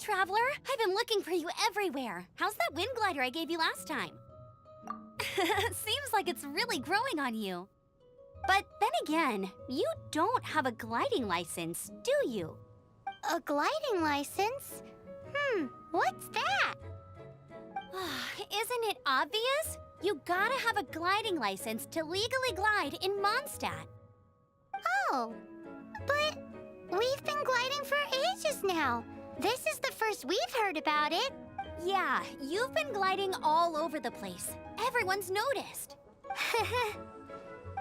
traveler. I've been looking for you everywhere. How's that wind glider I gave you last time? Seems like it's really growing on you. But then again, you don't have a gliding license, do you? A gliding license? What's that? Isn't it obvious? You gotta have a gliding license to legally glide in Mondstadt. Oh, but we've been gliding for ages now. This is the first we've heard about it. Yeah, you've been gliding all over the place. Everyone's noticed.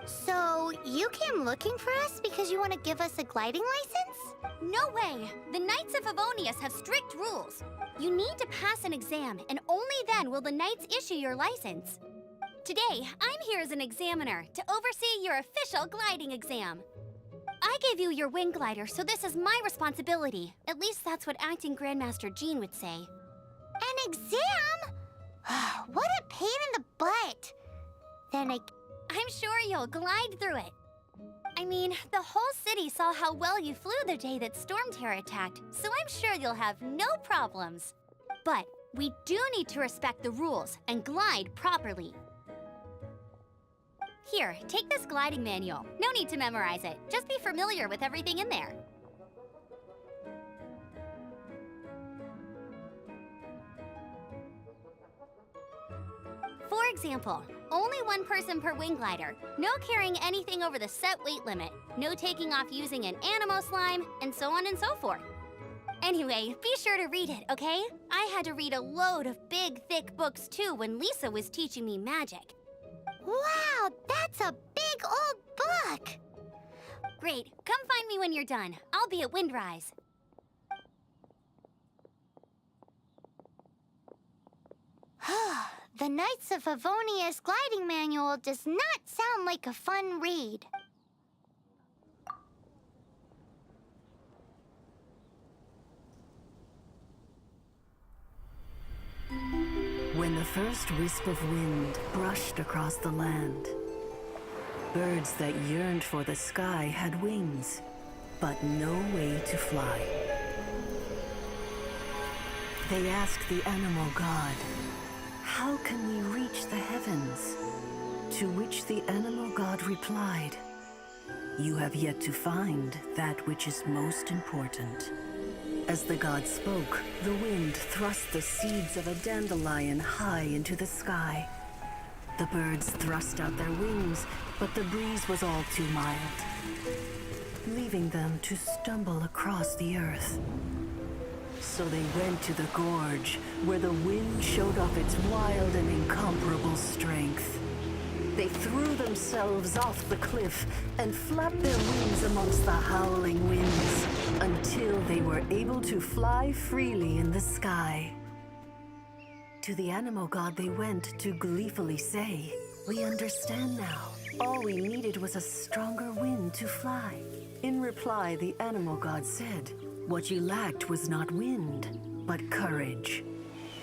So, you came looking for us because you want to give us a gliding license? No way! The Knights of Favonius have strict rules. You need to pass an exam, and only then will the Knights issue your license. Today, I'm here as an examiner to oversee your official gliding exam. I gave you your wing glider, so this is my responsibility. At least that's what Acting Grandmaster Jean would say. An exam? What a pain in the butt. Then I'm sure you'll glide through it. I mean, the whole city saw how well you flew the day that Storm Terror attacked, so I'm sure you'll have no problems. But we do need to respect the rules and glide properly. Here, take this gliding manual. No need to memorize it. Just be familiar with everything in there. For example, only one person per wing glider, no carrying anything over the set weight limit, no taking off using an animo slime, and so on and so forth. Anyway, be sure to read it, okay? I had to read a load of big, thick books too when Lisa was teaching me magic. Wow, that's a big old book! Great, come find me when you're done. I'll be at Windrise. The Knights of Favonius gliding manual does not sound like a fun read. When the first wisp of wind brushed across the land, birds that yearned for the sky had wings, but no way to fly. They asked the animal god, "How can we reach the heavens?" To which the animal god replied, "You have yet to find that which is most important." As the god spoke, the wind thrust the seeds of a dandelion high into the sky. The birds thrust out their wings, but the breeze was all too mild, leaving them to stumble across the earth. So they went to the gorge, where the wind showed off its wild and incomparable strength. They threw themselves off the cliff and flapped their wings amongst the howling winds until they were able to fly freely in the sky. To the animal god they went to gleefully say, "We understand now. All we needed was a stronger wind to fly." In reply, the animal god said, "What you lacked was not wind, but courage.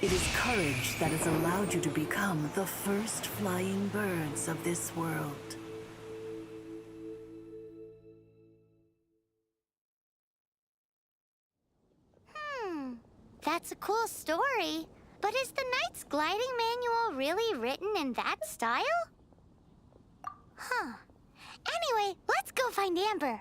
It is courage that has allowed you to become the first flying birds of this world." That's a cool story. But is the Knight's gliding manual really written in that style? Anyway, let's go find Amber.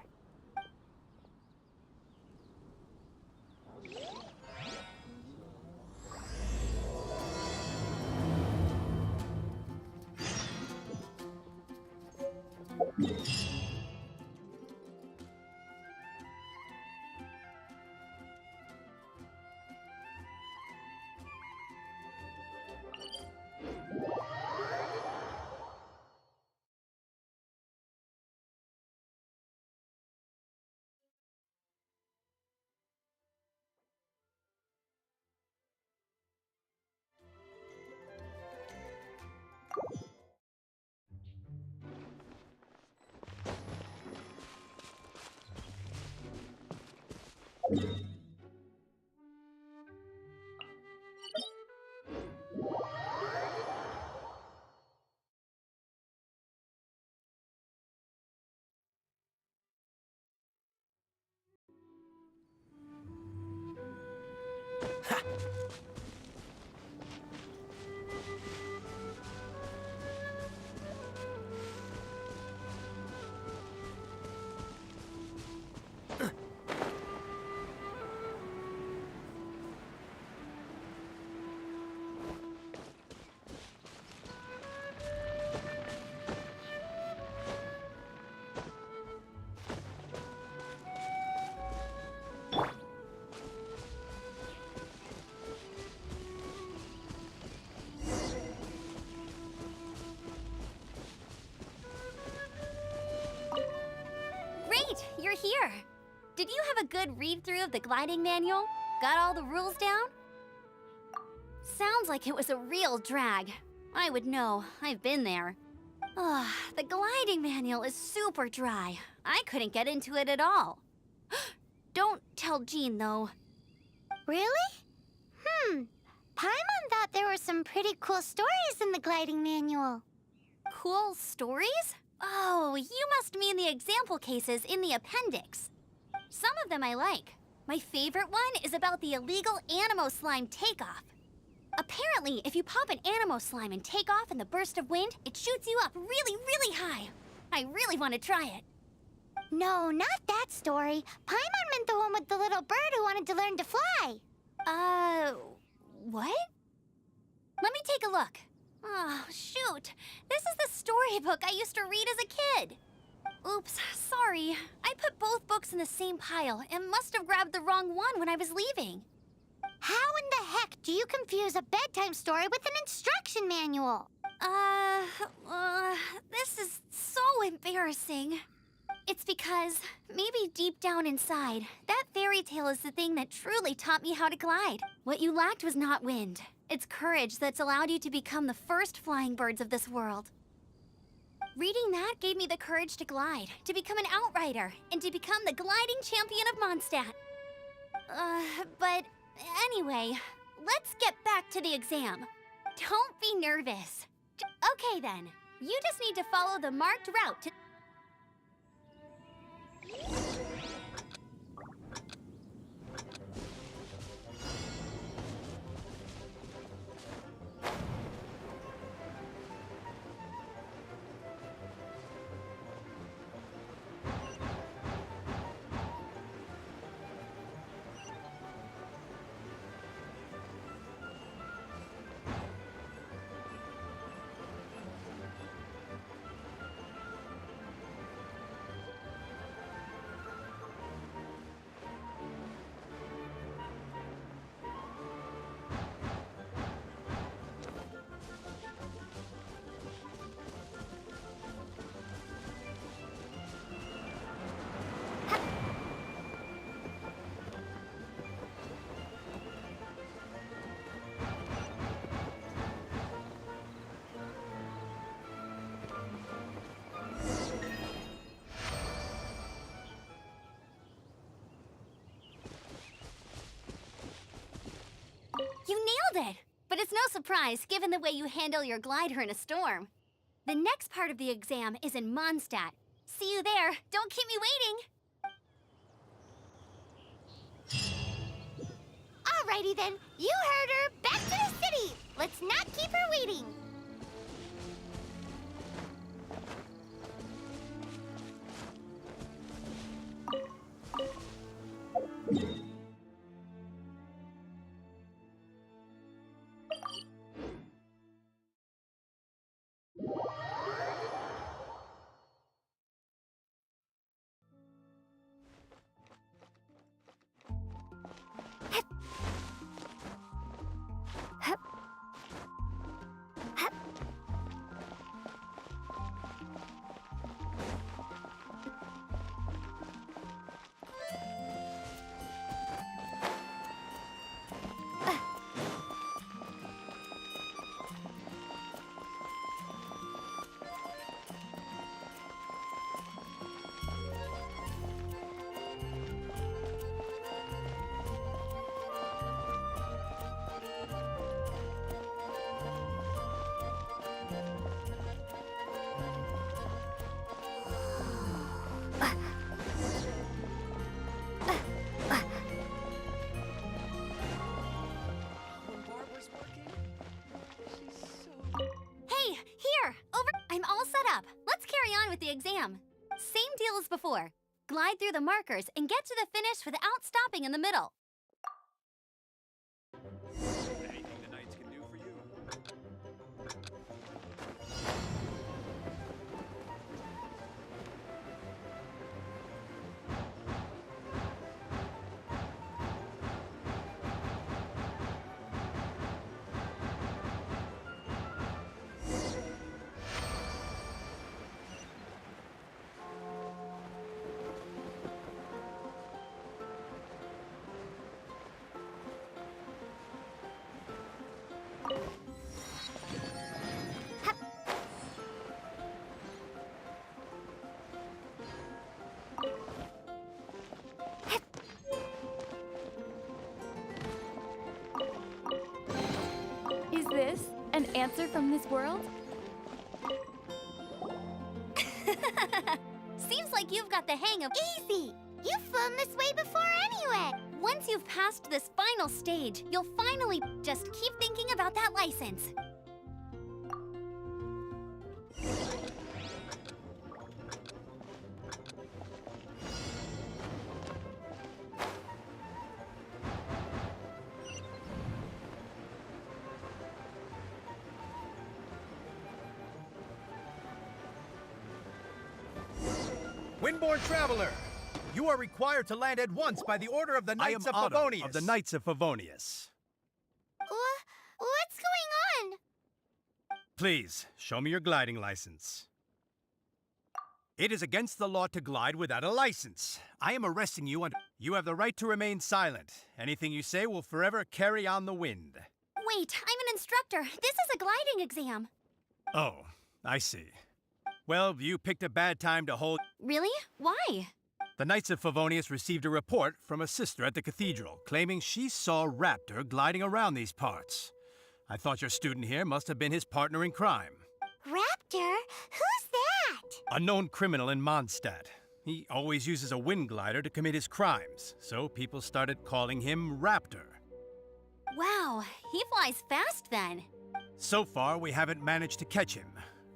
read-through of the gliding manual? Got all the rules down? Sounds like it was a real drag. I would know. I've been there. Ugh, the gliding manual is super dry. I couldn't get into it at all. Don't tell Jean, though. Really? Paimon thought there were some pretty cool stories in the gliding manual. Cool stories? Oh, you must mean the example cases in the appendix. Some of them I like. My favorite one is about the illegal Animo Slime takeoff. Apparently, if you pop an Animo Slime and take off in the burst of wind, it shoots you up really, really high. I really want to try it. No, not that story. Paimon meant the one with the little bird who wanted to learn to fly. What? Let me take a look. Oh, shoot. This is the storybook I used to read as a kid. Oops, sorry. I put both books in the same pile and must have grabbed the wrong one when I was leaving. How in the heck do you confuse a bedtime story with an instruction manual? This is so embarrassing. It's because, maybe deep down inside, that fairy tale is the thing that truly taught me how to glide. What you lacked was not wind. It's courage that's allowed you to become the first flying birds of this world. Reading that gave me the courage to glide, to become an outrider, and to become the gliding champion of Mondstadt. But anyway, let's get back to the exam. Don't be nervous. Okay then, you just need to follow the marked route to... You nailed it! But it's no surprise, given the way you handle your glider in a storm. The next part of the exam is in Mondstadt. See you there. Don't keep me waiting. Alrighty then, you heard her. Back to the city. Let's not keep her waiting. With the exam. Same deal as before. Glide through the markers and get to the finish without stopping in the middle. Anything the knights can do for you? An answer from this world? Seems like you've got the hang of... Easy! You've flown this way before anyway! Once you've passed this final stage, you'll finally just keep thinking about that license. Windborn Traveler, you are required to land at once by the order of the Knights of Favonius. of the Knights of Favonius. What's going on? Please, show me your gliding license. It is against the law to glide without a license. I am arresting you and you have the right to remain silent. Anything you say will forever carry on the wind. Wait, I'm an instructor. This is a gliding exam. Oh, I see. Well, you picked a bad time to hold... Really? Why? The Knights of Favonius received a report from a sister at the cathedral claiming she saw Raptor gliding around these parts. I thought your student here must have been his partner in crime. Raptor? Who's that? A known criminal in Mondstadt. He always uses a wind glider to commit his crimes, so people started calling him Raptor. Wow, he flies fast then. So far, we haven't managed to catch him.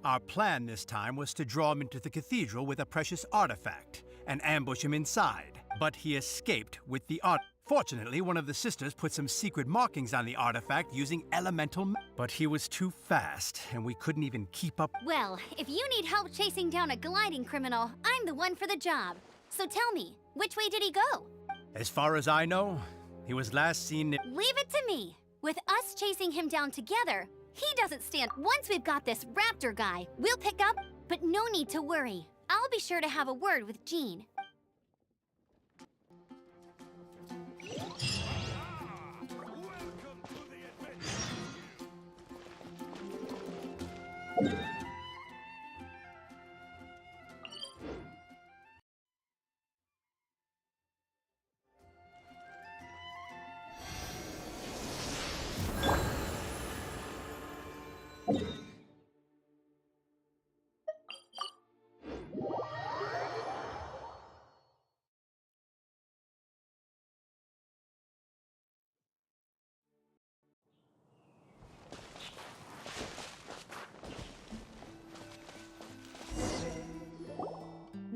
Our plan this time was to draw him into the cathedral with a precious artifact and ambush him inside. But he escaped with the art. Fortunately, one of the sisters put some secret markings on the artifact using elemental. But he was too fast, and we couldn't even keep up. Well, if you need help chasing down a gliding criminal, I'm the one for the job. So tell me, which way did he go? As far as I know, he was last seen. Leave it to me. With us chasing him down together, he doesn't stand. Once we've got this Raptor guy, we'll pick up, but no need to worry. I'll be sure to have a word with Jean.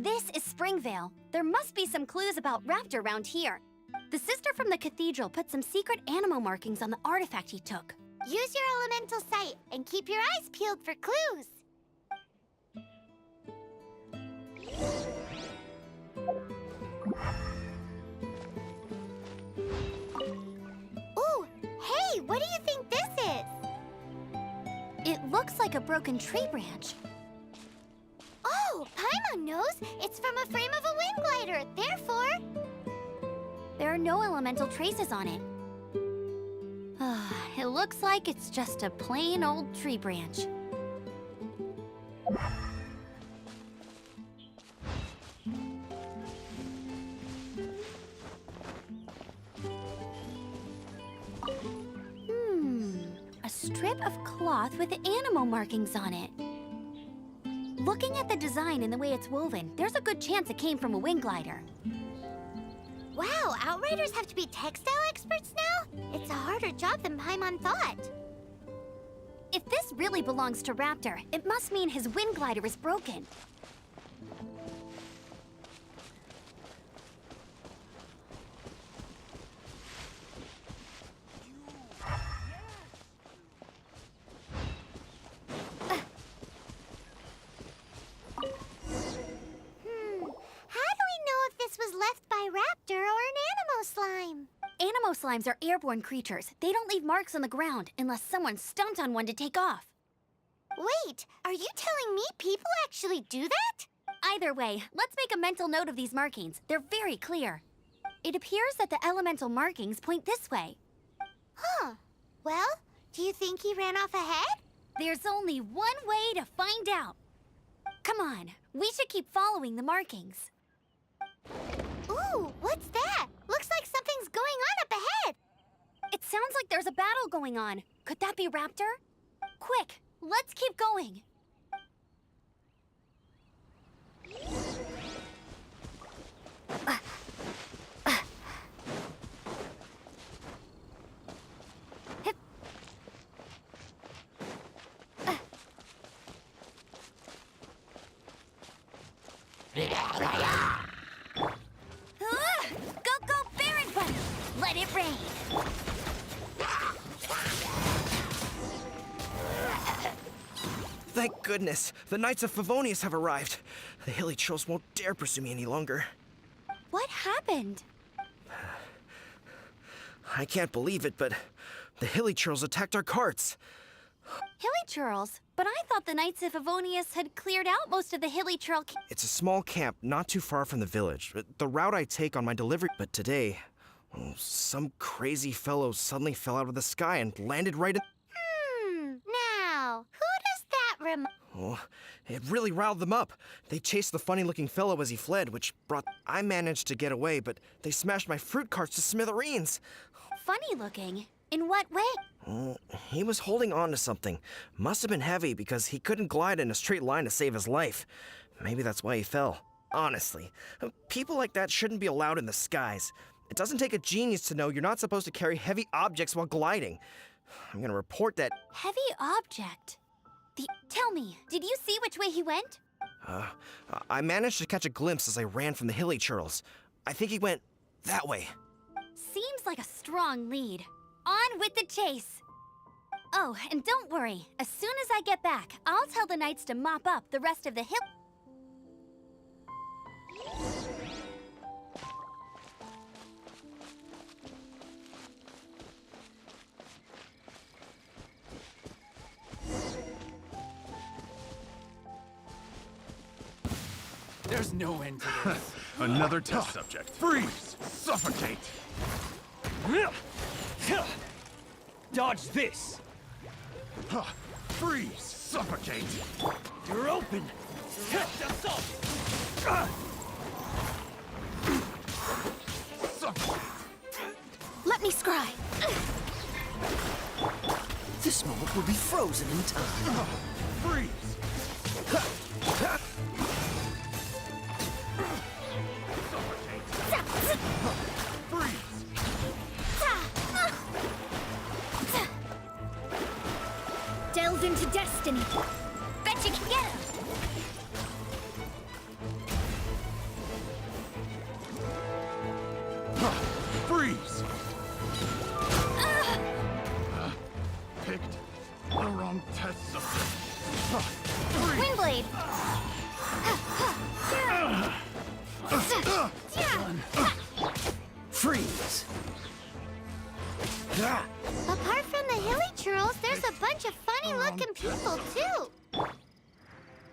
This is Springvale. There must be some clues about Raptor around here. The sister from the cathedral put some secret animal markings on the artifact he took. Use your elemental sight and keep your eyes peeled for clues. Ooh, hey, what do you think this is? It looks like a broken tree branch. Oh, Paimon knows. It's from a frame of a wind glider. Therefore... There are no elemental traces on it. It looks like it's just a plain old tree branch. A strip of cloth with animal markings on it. Looking at the design and the way it's woven, there's a good chance it came from a wind glider. Wow, Outriders have to be textile experts now? It's a harder job than Paimon thought. If this really belongs to Raptor, it must mean his wind glider is broken. How do we know if this was left by Raptor or an animal slime? Animo slimes are airborne creatures. They don't leave marks on the ground unless someone stomped on one to take off. Wait, are you telling me people actually do that? Either way, let's make a mental note of these markings. They're very clear. It appears that the elemental markings point this way. Huh. Well, do you think he ran off ahead? There's only one way to find out. Come on, we should keep following the markings. Ooh, what's that? Looks like something's going on up ahead. It sounds like there's a battle going on. Could that be Raptor? Quick, let's keep going. Go, go, Baron Butter! Let it rain! Thank goodness, the Knights of Favonius have arrived. The hilly trolls won't dare pursue me any longer. What happened? I can't believe it, but the hilly trolls attacked our carts. Hilly Churls? But I thought the Knights of Favonius had cleared out most of the Hilly Churl. It's a small camp not too far from the village. The route I take on my delivery. But today, some crazy fellow suddenly fell out of the sky and landed right in. Now, who does that remind? Oh, it really riled them up. They chased the funny-looking fellow as he fled, which brought. I managed to get away, but they smashed my fruit carts to smithereens. Funny looking. In what way? Oh, he was holding on to something. Must have been heavy because he couldn't glide in a straight line to save his life. Maybe that's why he fell. Honestly, people like that shouldn't be allowed in the skies. It doesn't take a genius to know you're not supposed to carry heavy objects while gliding. I'm gonna report that. Heavy object. Tell me, did you see which way he went? I managed to catch a glimpse as I ran from the hilly churls. I think he went that way. Seems like a strong lead. On with the chase! Oh, and don't worry. As soon as I get back, I'll tell the Knights to mop up the rest of the hill. There's no end to this. Another test subject. Freeze! Suffocate! Dodge this! Freeze! Suffocate! You're open! Direct assault! Suffocate! Let me scry. This moment will be frozen in time. Freeze! Freeze! Delve into destiny. Bet you can get him. Freeze! Picked the wrong test subject. Windblade. Freeze! Apart from the hilly churls, there's a bunch of funny-looking people, too.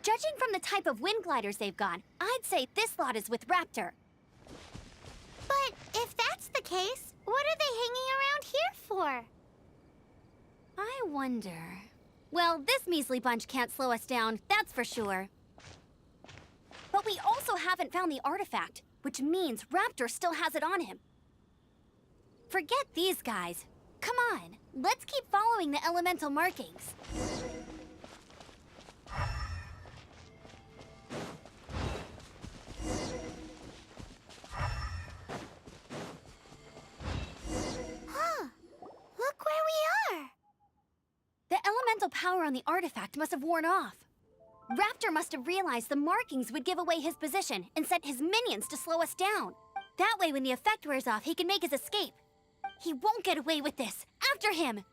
Judging from the type of wind gliders they've got, I'd say this lot is with Raptor. But if that's the case, what are they hanging around here for? I wonder... Well, this measly bunch can't slow us down, that's for sure. But we also haven't found the artifact, which means Raptor still has it on him. Forget these guys. Come on, let's keep following the elemental markings. Look where we are. The elemental power on the artifact must have worn off. Raptor must have realized the markings would give away his position and sent his minions to slow us down. That way, when the effect wears off, he can make his escape. He won't get away with this. After him!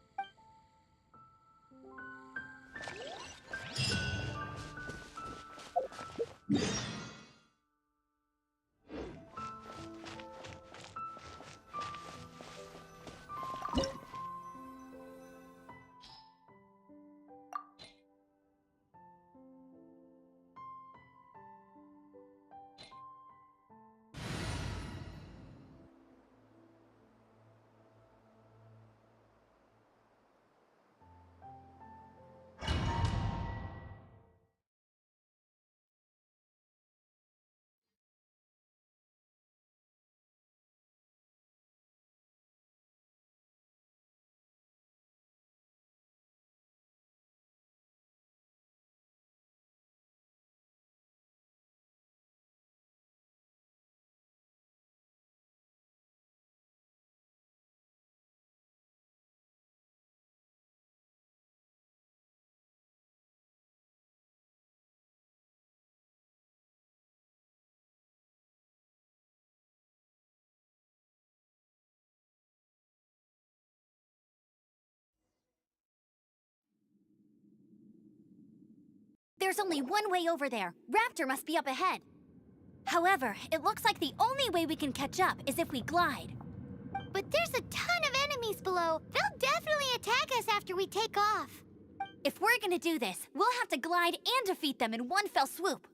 there's only one way over there. Raptor must be up ahead. However, it looks like the only way we can catch up is if we glide. But there's a ton of enemies below. They'll definitely attack us after we take off. If we're gonna do this, we'll have to glide and defeat them in one fell swoop.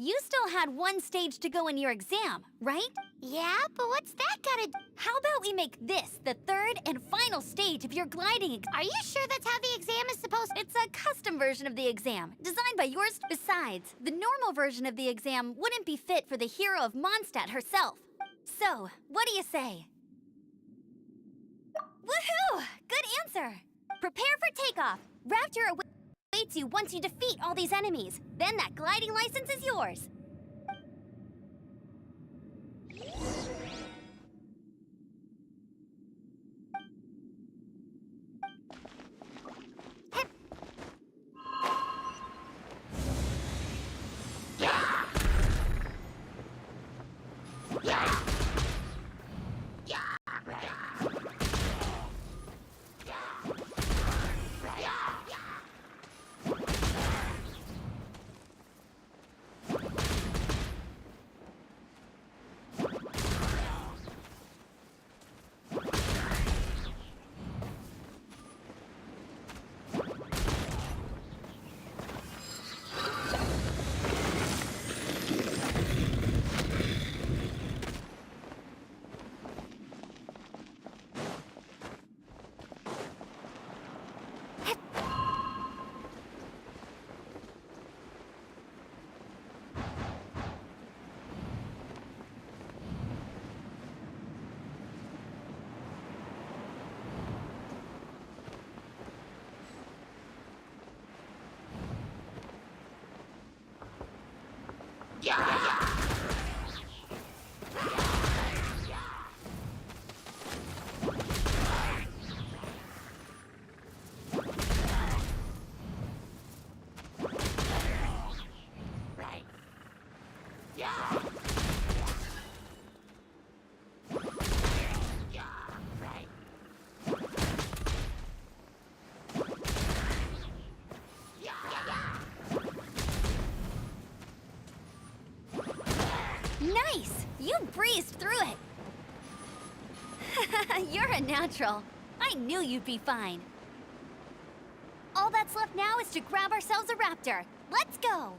You still had one stage to go in your exam, right? Yeah, but what's that gotta... How about we make this the third and final stage of your gliding? Are you sure that's how the exam is supposed... It's a custom version of the exam, designed by yours. Besides, the normal version of the exam wouldn't be fit for the hero of Mondstadt herself. So, what do you say? Woohoo! Good answer! Prepare for takeoff. Raptor awaits you once you defeat all these enemies. Then that gliding license is yours. Nice! You breezed through it! You're a natural. I knew you'd be fine. All that's left now is to grab ourselves a raptor. Let's go!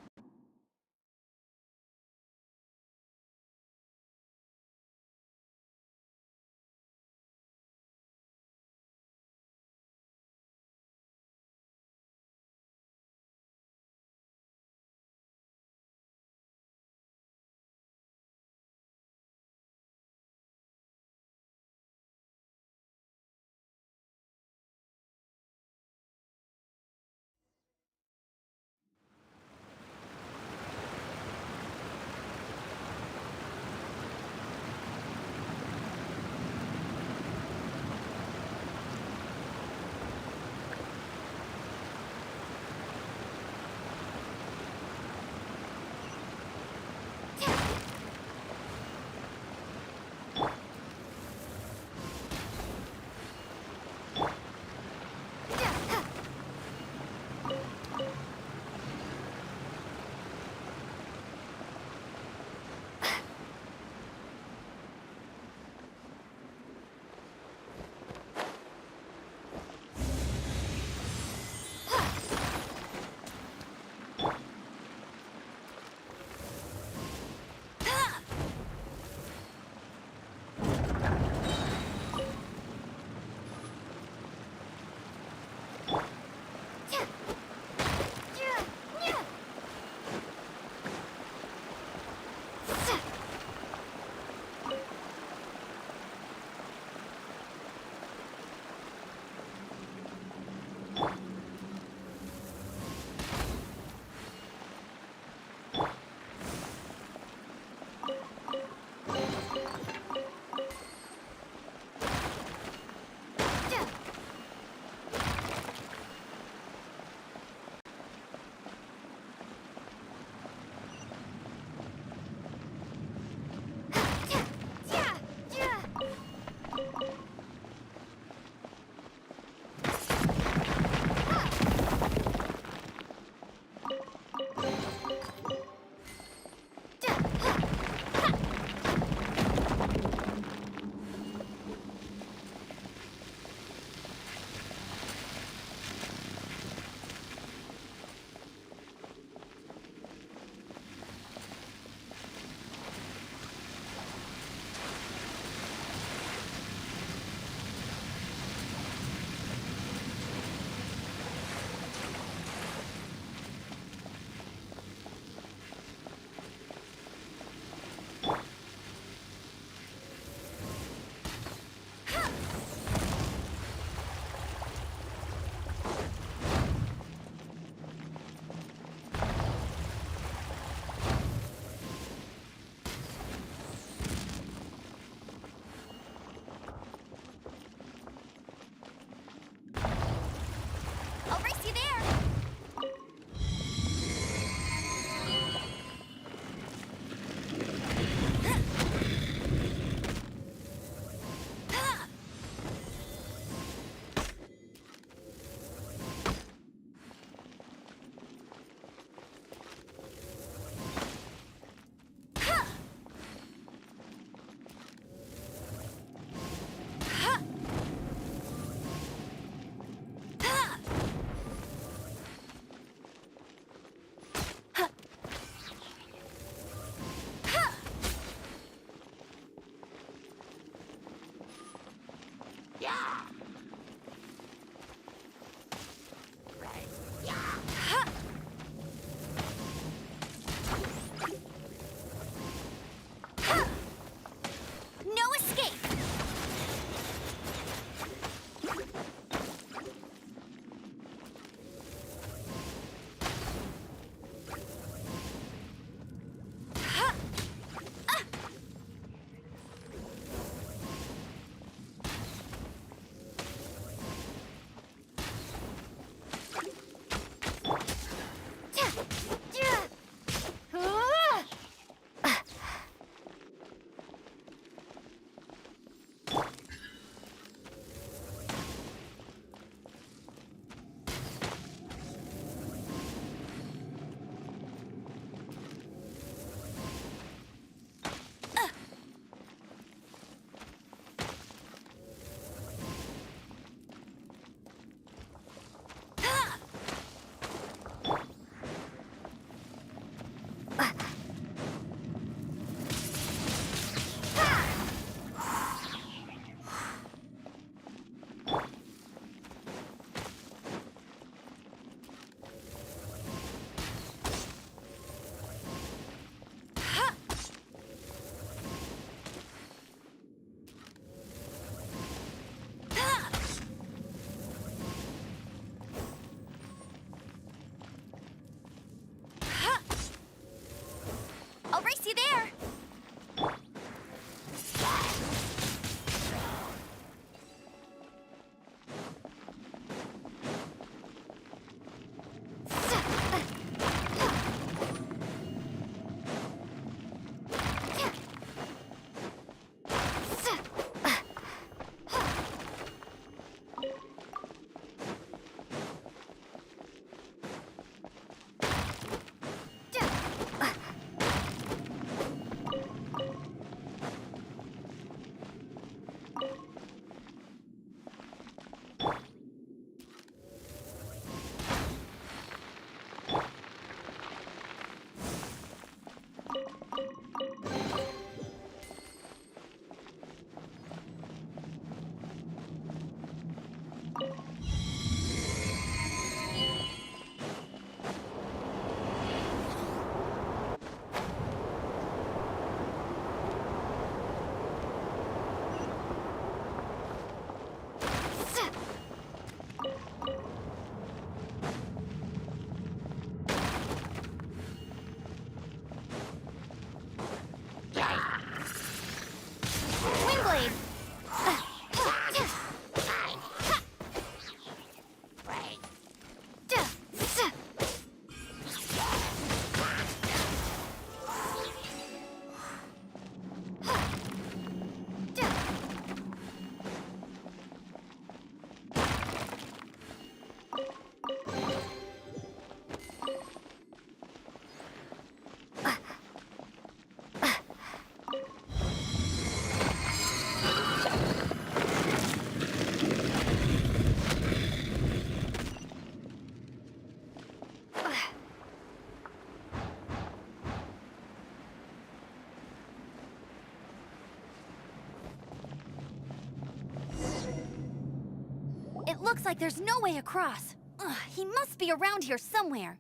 It looks like there's no way across. Ugh, he must be around here somewhere.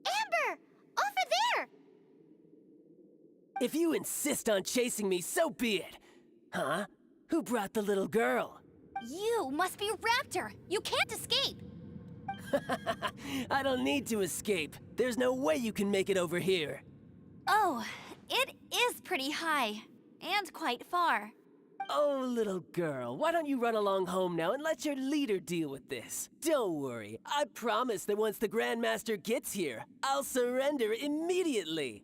Amber! Over there! If you insist on chasing me, so be it. Huh? Who brought the little girl? You must be Raptor. You can't escape. I don't need to escape. There's no way you can make it over here. Oh, it is pretty high. And quite far. Oh, little girl, why don't you run along home now and let your leader deal with this? Don't worry, I promise that once the Grandmaster gets here, I'll surrender immediately.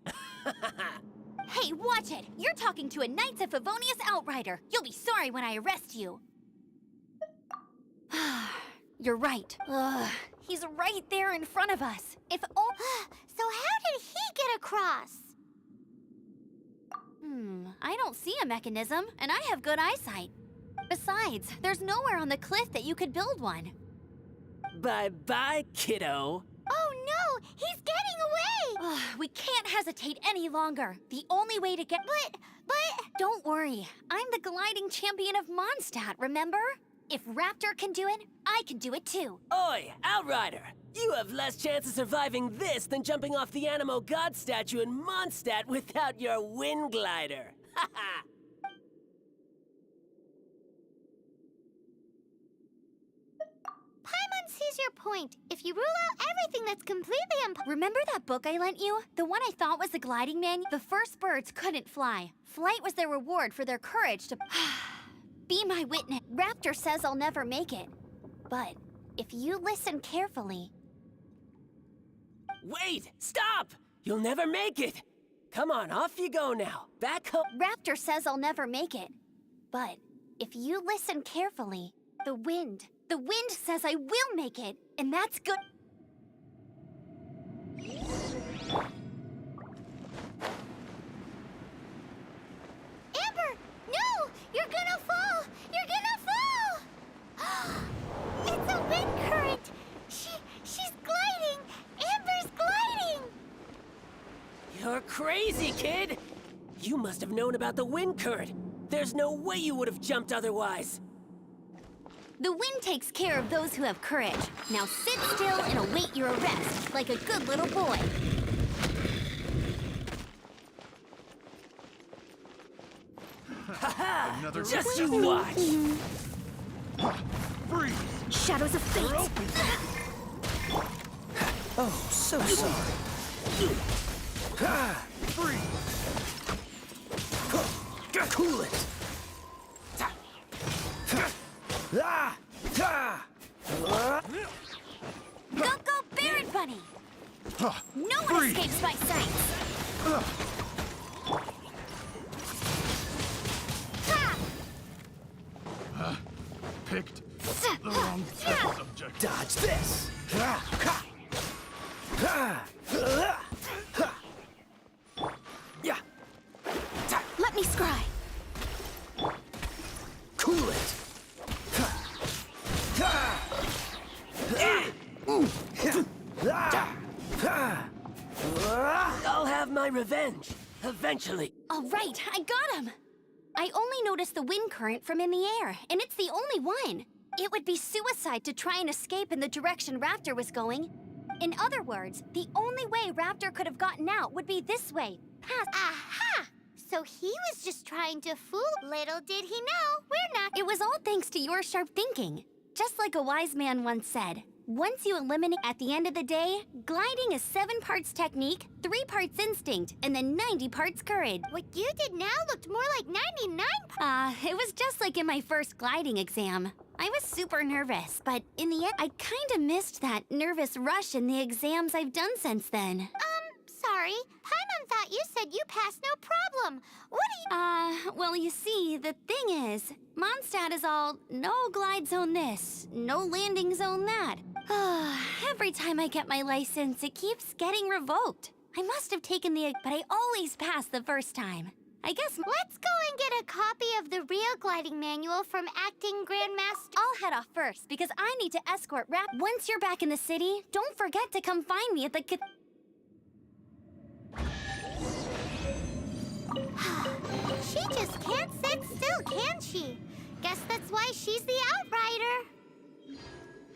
Hey, watch it! You're talking to a Knights of Favonius outrider. You'll be sorry when I arrest you. You're right. Ugh, he's right there in front of us. If only... So how did he get across? I don't see a mechanism, and I have good eyesight. Besides, there's nowhere on the cliff that you could build one. Bye-bye, kiddo. Oh no! He's getting away! Ugh, we can't hesitate any longer. The only way to get... But... Don't worry. I'm the gliding champion of Mondstadt, remember? If Raptor can do it, I can do it too. Oi, Outrider! You have less chance of surviving this than jumping off the Animo God statue in Mondstadt without your wind glider. Haha! Paimon sees your point. If you rule out everything that's completely Remember that book I lent you? The one I thought was the gliding manual? The first birds couldn't fly. Flight was their reward for their courage to... Be my witness. Raptor says I'll never make it. But if you listen carefully... Wait! Stop! You'll never make it! Come on, off you go now. Back home. Raptor says I'll never make it. But if you listen carefully, the wind says I will make it, and that's good. Amber! No! You're gonna fall! You're gonna fall! It's a wind current! She's gliding! Amber's gliding! You're crazy, kid! You must have known about the wind current. There's no way you would have jumped otherwise. The wind takes care of those who have courage. Now sit still and await your arrest, like a good little boy. Haha! Another Just you watch! Freeze! Shadows of fate. Oh, so sorry. Freeze! Cool it! Go, Baron Bunny! No one Freeze! escapes my sight. Picked the wrong test subject. Dodge this! Yeah. Let me scry. Cool it! I'll have my revenge, eventually. All right, I got him. I only noticed the wind current from in the air, and it's the only one. It would be suicide to try and escape in the direction Raptor was going. In other words, the only way Raptor could have gotten out would be this way, past... Aha! So he was just trying to fool. Little did he know, we're not... It was all thanks to your sharp thinking. Just like a wise man once said, once you eliminate at the end of the day, gliding is 7 parts technique, 3 parts instinct, and then 90 parts courage. What you did now looked more like 99. It was just like in my first gliding exam. I was super nervous, but in the end, I kinda missed that nervous rush in the exams I've done since then. Sorry. Paimon thought you said you passed no problem. What are you... Well, you see, the thing is, Mondstadt is all no glide zone this, no landing zone that. Every time I get my license, it keeps getting revoked. I must have taken the, but I always pass the first time. I guess Let's go and get a copy of the real gliding manual from Acting Grandmaster. I'll head off first because I need to escort Rap. Once you're back in the city, don't forget to come find me at the She just can't sit still, can she? Guess that's why she's the Outrider.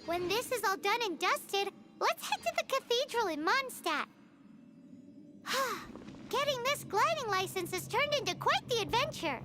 When this is all done and dusted, let's head to the cathedral in Mondstadt. Getting this gliding license has turned into quite the adventure.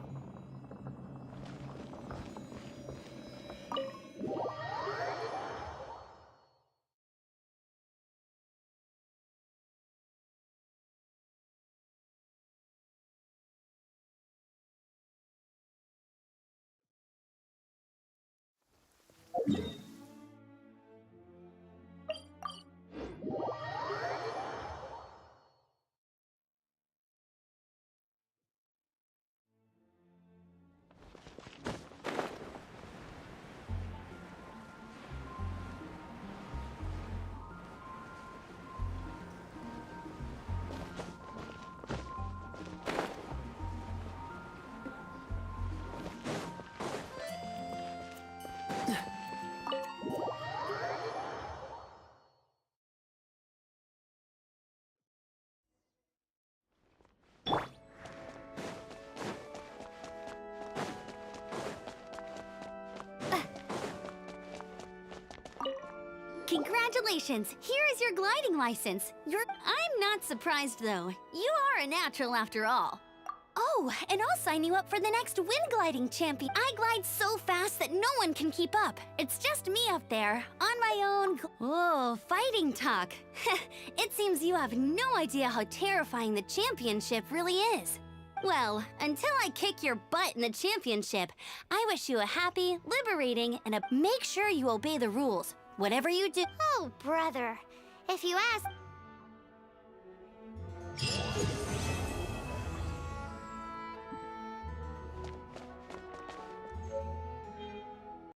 Congratulations! Here is your gliding license. I'm not surprised, though. You are a natural after all. Oh, and I'll sign you up for the next wind gliding champion. I glide so fast that no one can keep up. It's just me up there, on my own. Whoa, fighting talk. It seems you have no idea how terrifying the championship really is. Well, until I kick your butt in the championship, I wish you a happy, liberating, and make sure you obey the rules. Whatever you do. Oh, brother. If you ask...